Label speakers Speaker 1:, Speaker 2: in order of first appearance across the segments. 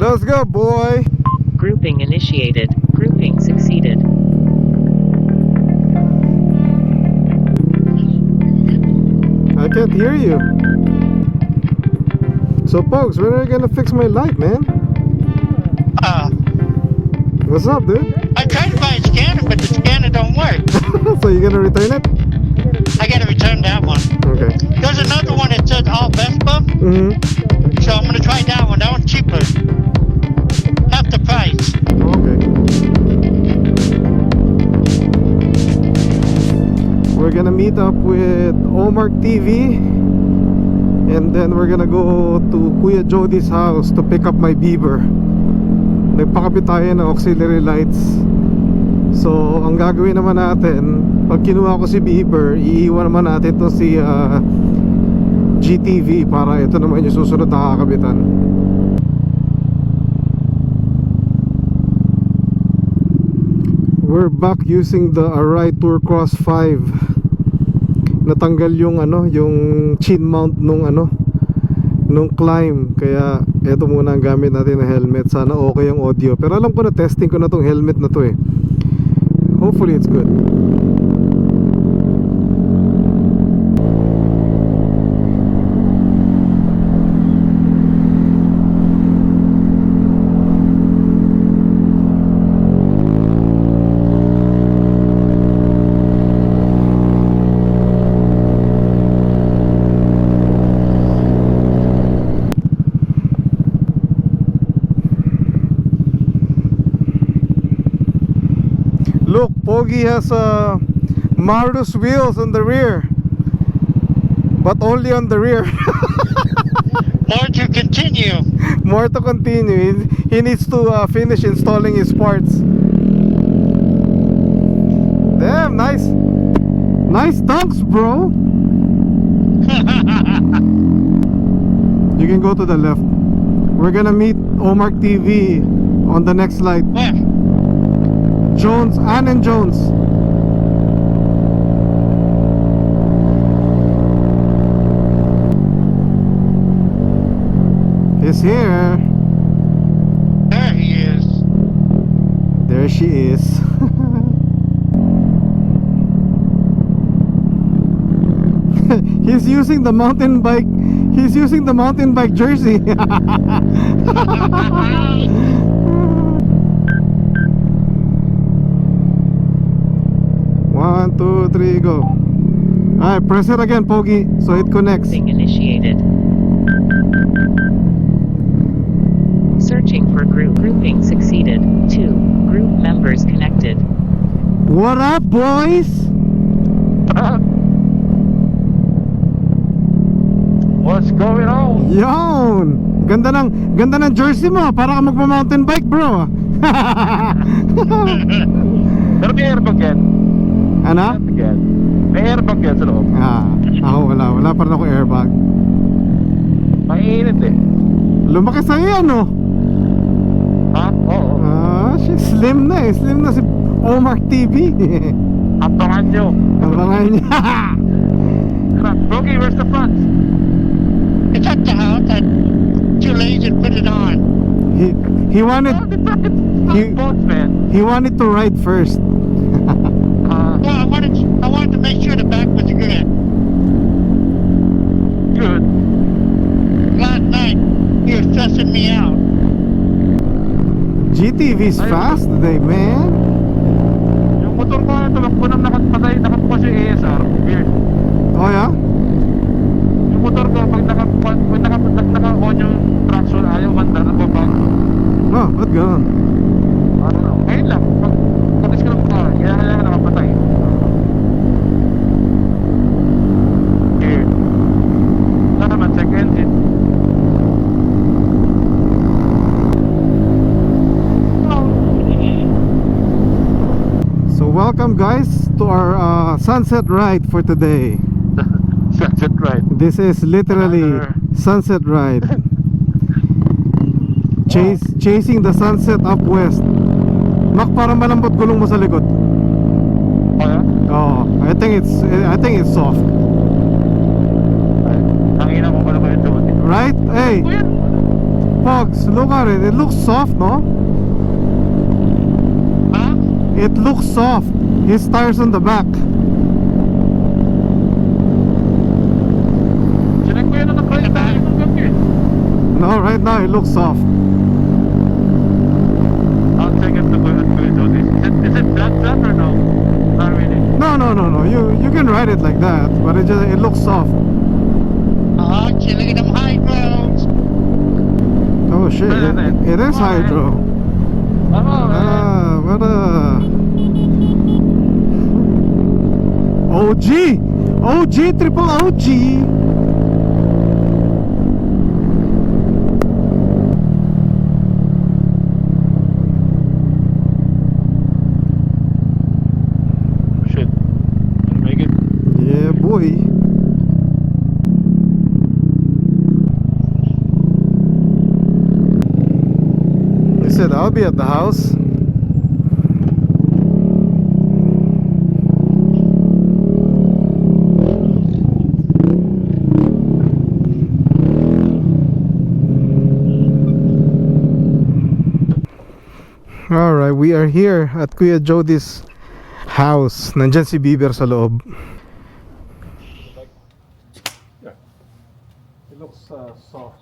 Speaker 1: Let's go, boy.
Speaker 2: Grouping initiated. Grouping succeeded.
Speaker 1: I can't hear you. So, Pogs, when are you gonna fix my light, man? What's up, dude?
Speaker 3: I tried to buy a scanner, but the scanner don't work.
Speaker 1: So you gonna return it?
Speaker 3: I gotta return that one.
Speaker 1: Okay.
Speaker 3: There's another one that says all Vespa, so I'm gonna try that one. That one's cheaper. Half the price.
Speaker 1: Okay. We're gonna meet up with Omar TV, and then we're gonna go to Kuya Jody's house to pick up my beaver. Nagpakabit tayo ng auxiliary lights. So ang gagawin naman natin, pag kinuha ko si beaver, iiwan naman natin to si GTV para ito naman yung susunod na kakabitan. We're back using the Arai Tour Cross 5. Natanggal yung yung chin mount nung climb, kaya eto muna ang gamit natin na helmet. Sana okay ang audio, pero alam ko na testing ko na tong helmet na to eh. Hopefully it's good. Look, Pogi has Marus wheels on the rear, but only on the rear.
Speaker 3: More to continue.
Speaker 1: More to continue. He needs to finish installing his parts. Damn, nice dunks, bro. You can go to the left. We're gonna meet Omar TV on the next slide.
Speaker 3: Where?
Speaker 1: Jones, Ann and Jones. He's here.
Speaker 3: There he is.
Speaker 1: There she is. He's using the mountain bike. He's using the mountain bike jersey. 1, 2, 3, go. Alright, press it again, Pogi, so it connects.
Speaker 2: Grouping initiated. Searching for group. Grouping succeeded. 2 group members connected.
Speaker 1: What up, boys?
Speaker 3: What's going on?
Speaker 1: Yon! Ganda ng jersey mo, para ka magpa-mountain bike, bro.
Speaker 3: Pero may airbag yan.
Speaker 1: Ano?
Speaker 3: May airbag yan sa loob.
Speaker 1: Ako wala pa rin ako airbag.
Speaker 3: Mainit eh.
Speaker 1: Lumaki sa'yo yan, no?
Speaker 3: Ha? Oo.
Speaker 1: Slim na si Omar TV.
Speaker 3: Abangan nyo.
Speaker 1: Abangan niya.
Speaker 3: Bogey, where's the front? It's at the house. I'm too lazy to put it on.
Speaker 1: He wanted
Speaker 3: man.
Speaker 1: he wanted to ride first.
Speaker 3: Well, I wanted to make sure the back was good. Good. Last night, you were stressing me out.
Speaker 1: GTV's fast today, man.
Speaker 3: Yung motor ko na tumakbo nang nakabukas yung ASR. Weird.
Speaker 1: Oh yeah?
Speaker 3: Yung motor ko, pag naka-on yung traction, ayaw manda, nagbabang.
Speaker 1: Oh, ba't ganun?
Speaker 3: I don't know. Ngayon lang, pag-patis ka ng motor, kaya nakapatay. Weird. Wala naman, check engine.
Speaker 1: So welcome guys to our sunset ride for today.
Speaker 3: Sunset ride.
Speaker 1: This is literally sunset ride. Chasing the sunset up west. Mak, parang malambot gulong mo sa likod.
Speaker 3: Oh yeah?
Speaker 1: Oh, I think it's soft.
Speaker 3: Nangina mo pala ko yung doon.
Speaker 1: Right? Hey, Pogs, look at it. It looks soft, no?
Speaker 3: Huh?
Speaker 1: It looks soft. His tires on the back.
Speaker 4: Sinek ko yun na nag-ride tayo ng gabi.
Speaker 1: No, right now it looks soft.
Speaker 4: I'll take it to Kuya Jody's. Is it flat or no? Not really.
Speaker 1: No. You can ride it like that, but it looks soft.
Speaker 3: Oh, chilling in them high roads.
Speaker 1: Oh shit! It is hydro. What a OG, triple OG.
Speaker 4: Shit. I'll make it.
Speaker 1: Yeah, boy. He said I'll be at the house. Alright, we are here at Kuya Jody's house. Nandyan si Bieber sa loob. It looks soft.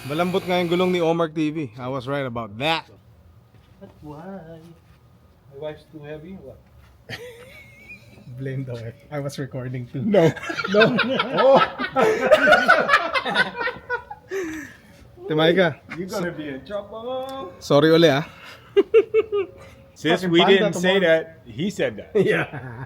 Speaker 1: Malambot nga yung gulong ni Omar TV. I was right about that.
Speaker 5: That's why. My wife's too heavy? What?
Speaker 1: Blame the wife. I was recording too.
Speaker 5: No. Oh!
Speaker 1: Timaika,
Speaker 5: You're gonna be in trouble.
Speaker 1: sorry uli ah.
Speaker 5: Since
Speaker 1: Fucking
Speaker 5: we
Speaker 1: panda
Speaker 5: didn't say
Speaker 1: tomorrow.
Speaker 5: that, he said that.
Speaker 1: Yeah.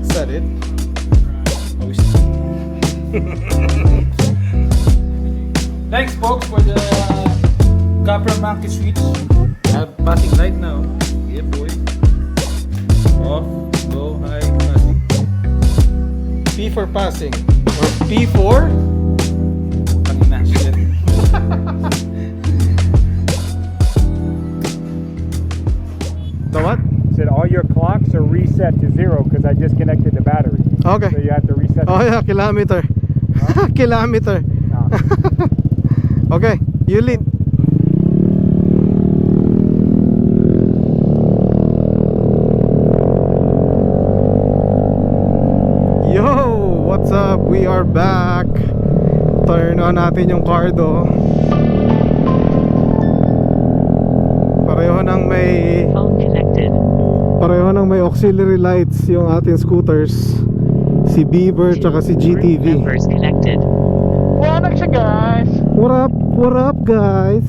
Speaker 1: Said it.
Speaker 6: Thanks, folks, for the Capra Monkey Sweets. Passing light now. Yeah, boy. Off, go, high, passing.
Speaker 1: P for passing. Or P for?
Speaker 6: Tangina, shit.
Speaker 1: The what?
Speaker 7: Said all your clocks are reset to 0 because I disconnected the battery. So
Speaker 1: Okay.
Speaker 7: you have to reset.
Speaker 1: Oh yeah, kilometer. Kilometer. Okay, you lead. Yo, what's up? We are back. Turn on natin yung cardo. Pareho nang may
Speaker 2: Phone connected.
Speaker 1: Pareho nang may auxiliary lights yung ating scooters. Si Bieber tsaka si
Speaker 2: Group
Speaker 1: GTV.
Speaker 2: members connected.
Speaker 7: Wanak siya, guys.
Speaker 1: What up guys?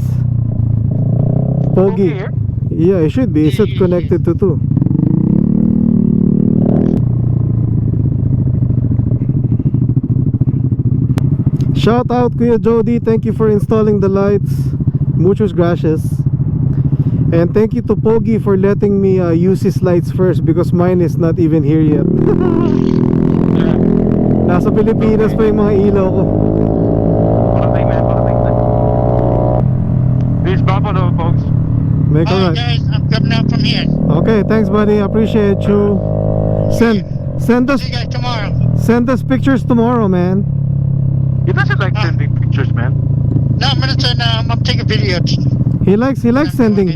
Speaker 1: Pogi.
Speaker 7: here?
Speaker 1: Yeah, it should be. It's not connected to 2. Shout out Kuya Jody, thank you for installing the lights. Muchos gracias. And thank you to Pogi for letting me use his lights first because mine is not even here yet. Nasa Pilipinas pa yung mga ilaw ko.
Speaker 4: Parating na. Peace, Buffalo, folks.
Speaker 1: Make a
Speaker 3: Alright,
Speaker 1: right.
Speaker 3: guys, I'm coming out from here.
Speaker 1: Okay, thanks buddy. Appreciate you. Send us
Speaker 3: See you guys tomorrow.
Speaker 1: pictures tomorrow, man.
Speaker 4: He doesn't like sending pictures, man.
Speaker 3: No, I'm gonna send. I'm taking videos.
Speaker 1: He likes sending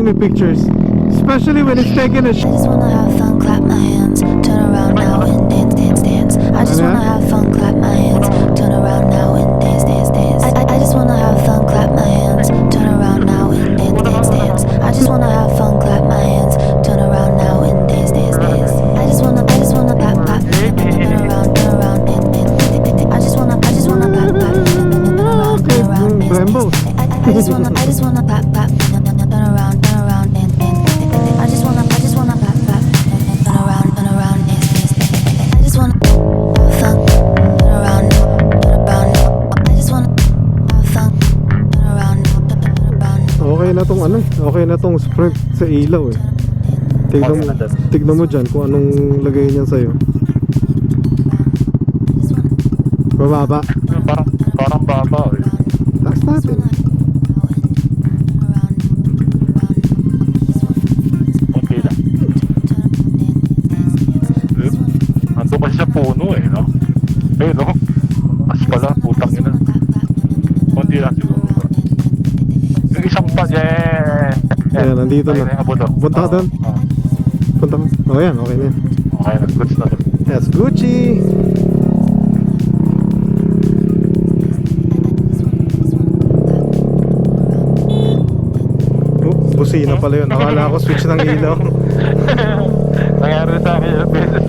Speaker 1: me pictures, especially when he's taking a
Speaker 8: I just wanna have fun, clap my hands, turn around now and dance, dance, dance. I just wanna have fun, clap my hands, turn around now and dance, dance, dance. I just wanna have fun, clap my hands, turn around now and dance, dance, dance. I just wanna have fun, clap my hands, turn around now and dance, dance, dance. I just wanna clap, clap, turn around, dance, dance, dance. I just wanna clap, turn around, dance, dance,
Speaker 1: Brembos.
Speaker 8: dance. I just wanna clap, turn around, dance, dance. I just wanna clap, turn around, dance, dance. I just wanna have fun.
Speaker 1: na tong ano, okay na tong Sprint sa ilaw eh. Tignan mo dyan kung anong lagay niyan sa'yo. Bababa.
Speaker 4: Parang baba eh.
Speaker 1: Taas natin.
Speaker 4: Okay lang. Ando kasi sa puno eh, no? Eh, no? As pala, putang ina. Kunti lang siguro. Yung isang pa,
Speaker 1: Ayan, nandito na. Punta ka doon. Punta ka. Oh, yan, okay na yan.
Speaker 4: Okay, goods na.
Speaker 1: That's Gucci. Oh, busina pala yun. Akala ko switch ng ilaw.
Speaker 4: Nangyari sa akin yung beses.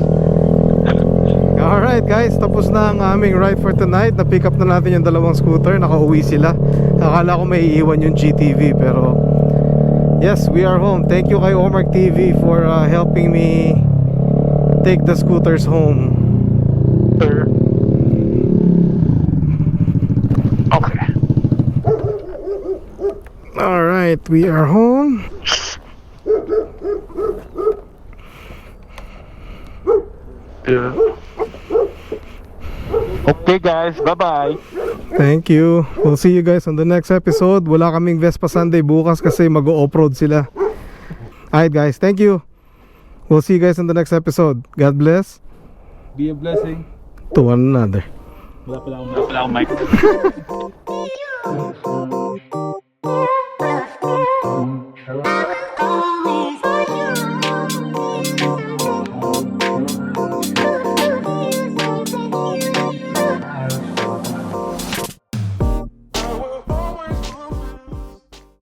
Speaker 1: Alright guys, tapos na ang aming ride for tonight. Na-pick up na natin yung dalawang scooter. Nakauwi sila. Akala ko may iiwan yung GTV, pero yes, we are home. Thank you kay Omar TV for helping me take the scooters home.
Speaker 4: Sir. Okay.
Speaker 1: Alright, we are home.
Speaker 4: Yeah. Okay guys, bye-bye.
Speaker 1: Thank you. We'll see you guys on the next episode. Wala kaming Vespa Sunday bukas kasi mag-o-off-road sila. Alright guys, thank you. We'll see you guys on the next episode. God bless.
Speaker 6: Be a blessing.
Speaker 1: To one another.
Speaker 6: Wala pala akong mic.